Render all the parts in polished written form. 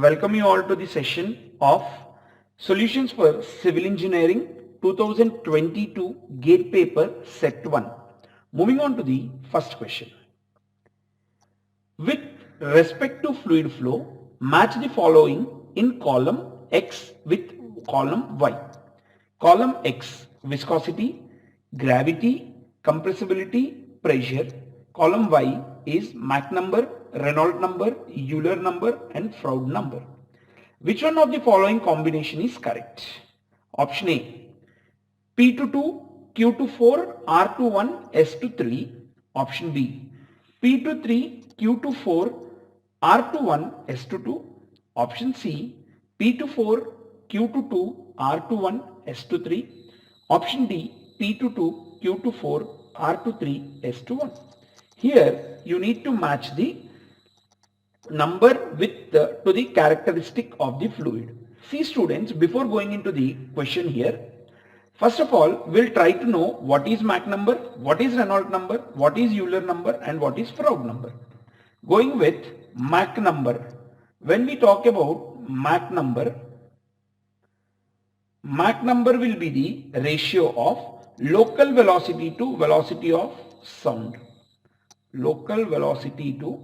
welcome you all to the session of Solutions for Civil Engineering 2022 Gate Paper Set 1. Moving on to the first question. With respect to fluid flow, match the following in column X with column Y. Column X, viscosity, gravity, compressibility, pressure. Column Y is Mach number, Reynolds number, Euler number and Froude number. Which one of the following combination is correct? Option A, P to 2, Q to 4, R to 1, S to 3. Option B, P to 3, Q to 4, R to 1, S to 2. Option C, P to 4, Q to 2, R to 1, S to 3. Option D, P to 2, Q to 4, R to 3, S to 1. Here you need to match the number with to the characteristic of the fluid. See students, before going into the question here, first of all we'll try to know what is Mach number, what is Reynolds number, what is Euler number and what is Froude number. Going with Mach number, when we talk about Mach number will be the ratio of local velocity to velocity of sound. Local velocity to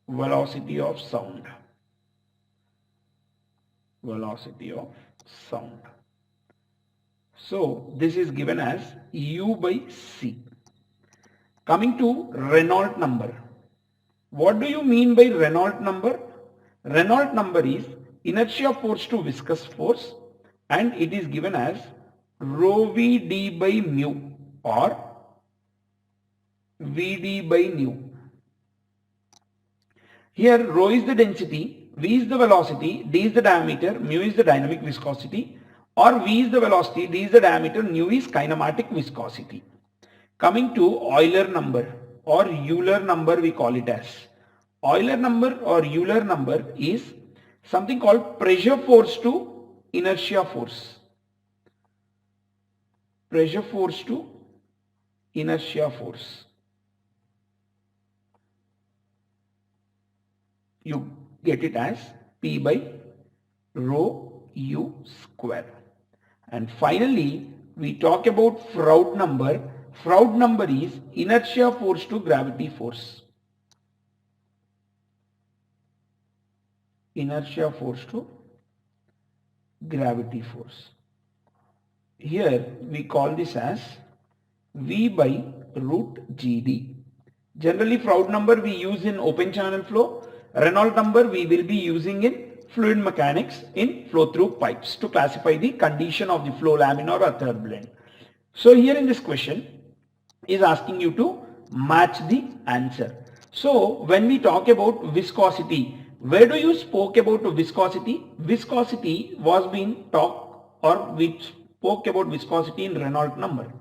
velocity of sound. Velocity of sound. So this is given as U by C. Coming to Reynolds number. What do you mean by Reynolds number? Reynolds number is inertia force to viscous force and it is given as rho v d by mu or Vd by nu. Here rho is the density, v is the velocity, d is the diameter, mu is the dynamic viscosity, or v is the velocity, d is the diameter, nu is kinematic viscosity. Coming to Euler number or Euler number we call it as. Euler number or Euler number is something called pressure force to inertia force. Pressure force to inertia force. You get it as P by rho U square. And finally, we talk about Froude number. Froude number is inertia force to gravity force. Inertia force to gravity force. Here we call this as V by root GD. Generally Froude number we use in open channel flow. Reynolds number we will be using in fluid mechanics in flow through pipes to classify the condition of the flow laminar or turbulent. So here in this question is asking you to match the answer. So when we talk about viscosity, where do you spoke about viscosity? Viscosity was being talked or we spoke about viscosity in Reynolds number.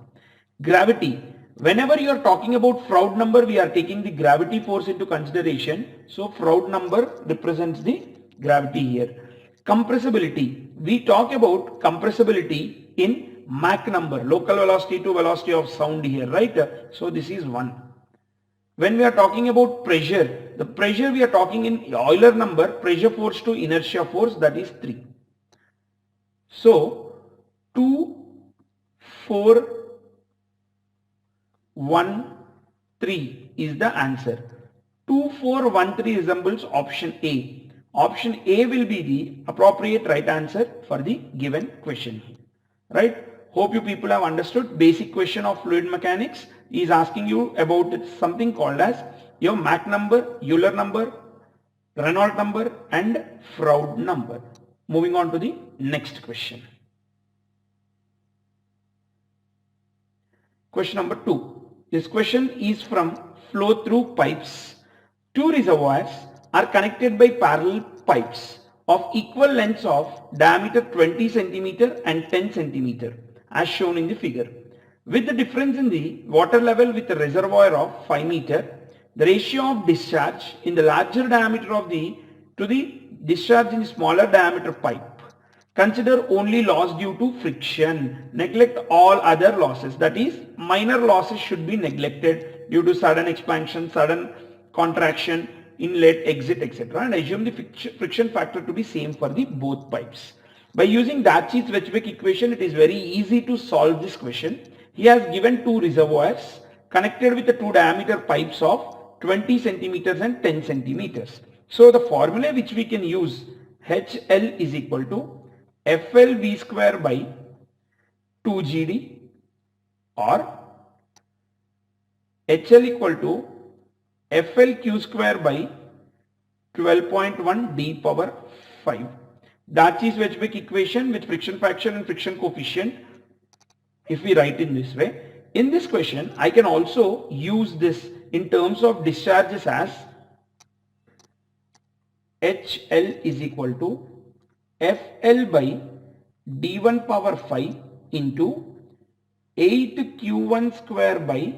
Gravity. Whenever you are talking about Froude number, we are taking the gravity force into consideration. So Froude number represents the gravity here. Compressibility. We talk about compressibility in Mach number, local velocity to velocity of sound here, right? So this is 1. When we are talking about pressure, the pressure we are talking in Euler number, pressure force to inertia force, that is 3. So 2, 4, 1, 3 is the answer. 2, 4, 1, 3 resembles option A. Option A will be the appropriate right answer for the given question. Right? Hope you people have understood. Basic question of fluid mechanics is asking you about something called as your Mach number, Euler number, Reynolds number and Froude number. Moving on to the next question. Question number 2. This question is from flow through pipes. Two reservoirs are connected by parallel pipes of equal lengths of diameter 20 cm and 10 cm as shown in the figure. With the difference in the water level with a reservoir of 5 meter, the ratio of discharge in the larger diameter of the to the discharge in smaller diameter pipe. Consider only loss due to friction. Neglect all other losses. That is, minor losses should be neglected due to sudden expansion, sudden contraction, inlet, exit, etc. and assume the friction factor to be same for the both pipes. By using Darcy's-Weisbach equation, it is very easy to solve this question. He has given two reservoirs connected with the two diameter pipes of 20 centimeters and 10 centimeters. So the formula which we can use, HL is equal to FLV square by 2GD or HL equal to FLQ square by 12.1 d power 5. Darcy's-Weisbach equation with friction factor and friction coefficient, if we write in this way. In this question, I can also use this in terms of discharges as HL is equal to FL by D1 power 5 into 8Q1 square by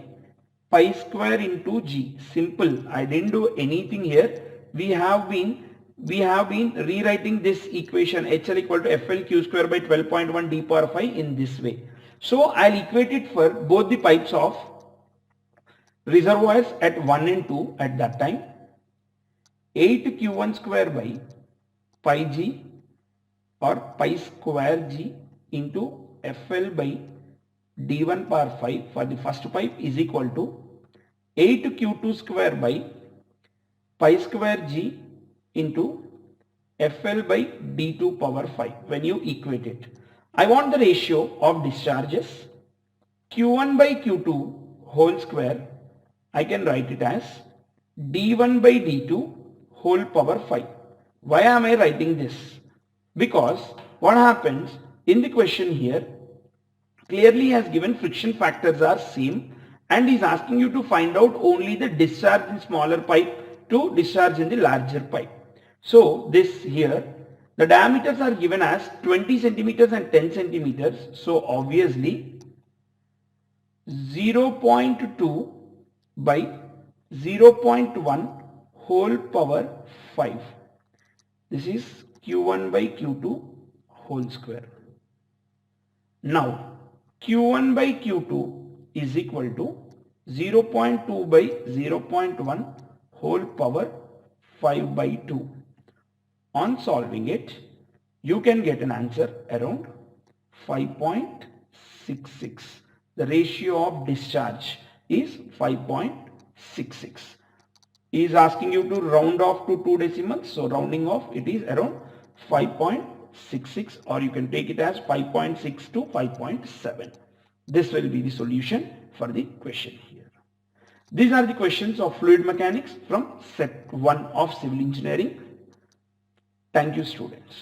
pi square into G. Simple. I didn't do anything here. We have been rewriting this equation HL equal to FLQ square by 12.1 d power 5 in this way. So I'll equate it for both the pipes of reservoirs at 1 and 2 at that time. 8Q1 square by pi G or pi square G into FL by D1 power 5 for the first pipe is equal to 8Q2 square by pi square G into FL by D2 power 5 when you equate it. I want the ratio of discharges Q1 by Q2 whole square. I can write it as D1 by D2 whole power 5. Why am I writing this? Because what happens in the question here, clearly has given friction factors are same and is asking you to find out only the discharge in smaller pipe to discharge in the larger pipe. So this here, the diameters are given as 20 centimeters and 10 centimeters. So obviously 0.2 by 0.1 whole power 5. This is Q1 by Q2 whole square. Now Q1 by Q2 is equal to 0.2 by 0.1 whole power 5 by 2. On solving it, you can get an answer around 5.66. The ratio of discharge is 5.66. He is asking you to round off to 2 decimals. So rounding off, it is around 5.66 or you can take it as 5.6 to 5.7. This will be the solution for the question here. These are the questions of fluid mechanics from set 1 of civil engineering. Thank you, students.